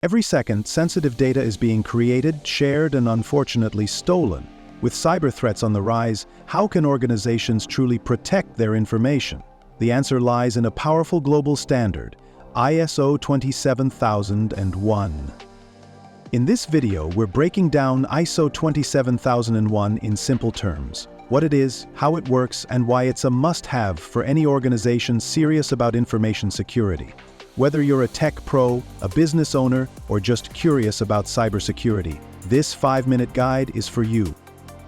Every second, sensitive data is being created, shared, and unfortunately stolen. With cyber threats on the rise, how can organizations truly protect their information? The answer lies in a powerful global standard, ISO 27001. In this video, we're breaking down ISO 27001 in simple terms. What it is, how it works, and why it's a must-have for any organization serious about information security. Whether you're a tech pro, a business owner, or just curious about cybersecurity, this 5-minute guide is for you.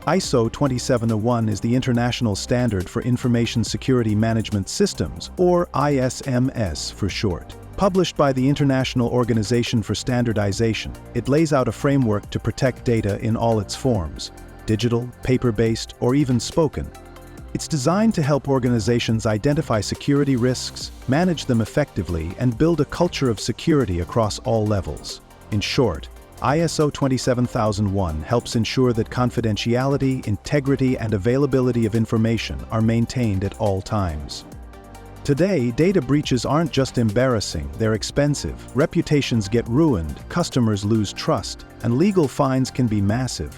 ISO 27001 is the international standard for information security management systems, or ISMS for short. Published by the International Organization for Standardization, it lays out a framework to protect data in all its forms, digital, paper-based, or even spoken. It's designed to help organizations identify security risks, manage them effectively, and build a culture of security across all levels. In short, ISO 27001 helps ensure that confidentiality, integrity, and availability of information are maintained at all times. Today, data breaches aren't just embarrassing, they're expensive. Reputations get ruined, customers lose trust, and legal fines can be massive.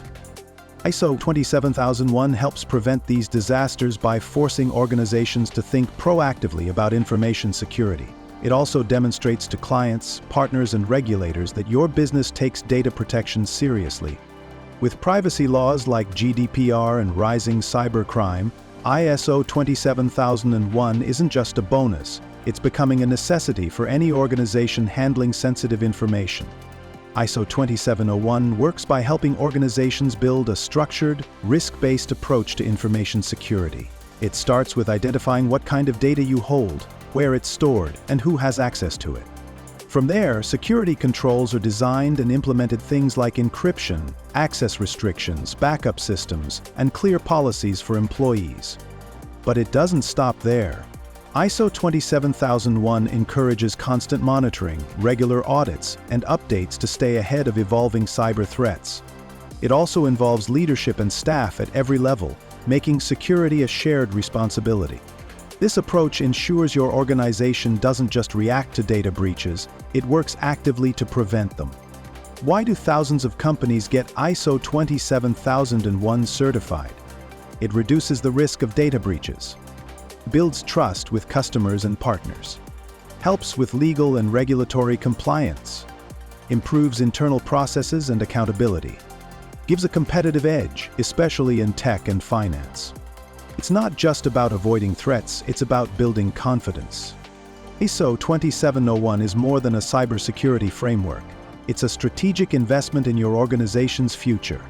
ISO 27001 helps prevent these disasters by forcing organizations to think proactively about information security. It also demonstrates to clients, partners, and regulators that your business takes data protection seriously. With privacy laws like GDPR and rising cybercrime, ISO 27001 isn't just a bonus, it's becoming a necessity for any organization handling sensitive information. ISO 27001 works by helping organizations build a structured, risk-based approach to information security. It starts with identifying what kind of data you hold, where it's stored, and who has access to it. From there, security controls are designed and implemented, things like encryption, access restrictions, backup systems, and clear policies for employees. But it doesn't stop there. ISO 27001 encourages constant monitoring, regular audits, and updates to stay ahead of evolving cyber threats. It also involves leadership and staff at every level, making security a shared responsibility. This approach ensures your organization doesn't just react to data breaches, it works actively to prevent them. Why do thousands of companies get ISO 27001 certified? It reduces the risk of data breaches, builds trust with customers and partners, helps with legal and regulatory compliance, improves internal processes and accountability, gives a competitive edge, especially in tech and finance. It's not just about avoiding threats, it's about building confidence. ISO 27001 is more than a cybersecurity framework. It's a strategic investment in your organization's future.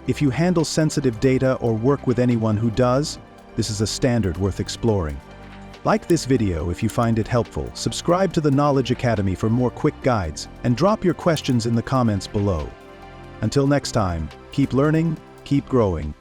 If you handle sensitive data or work with anyone who does, this is a standard worth exploring. Like this video if you find it helpful, subscribe to the Knowledge Academy for more quick guides, and drop your questions in the comments below. Until next time, keep learning, keep growing,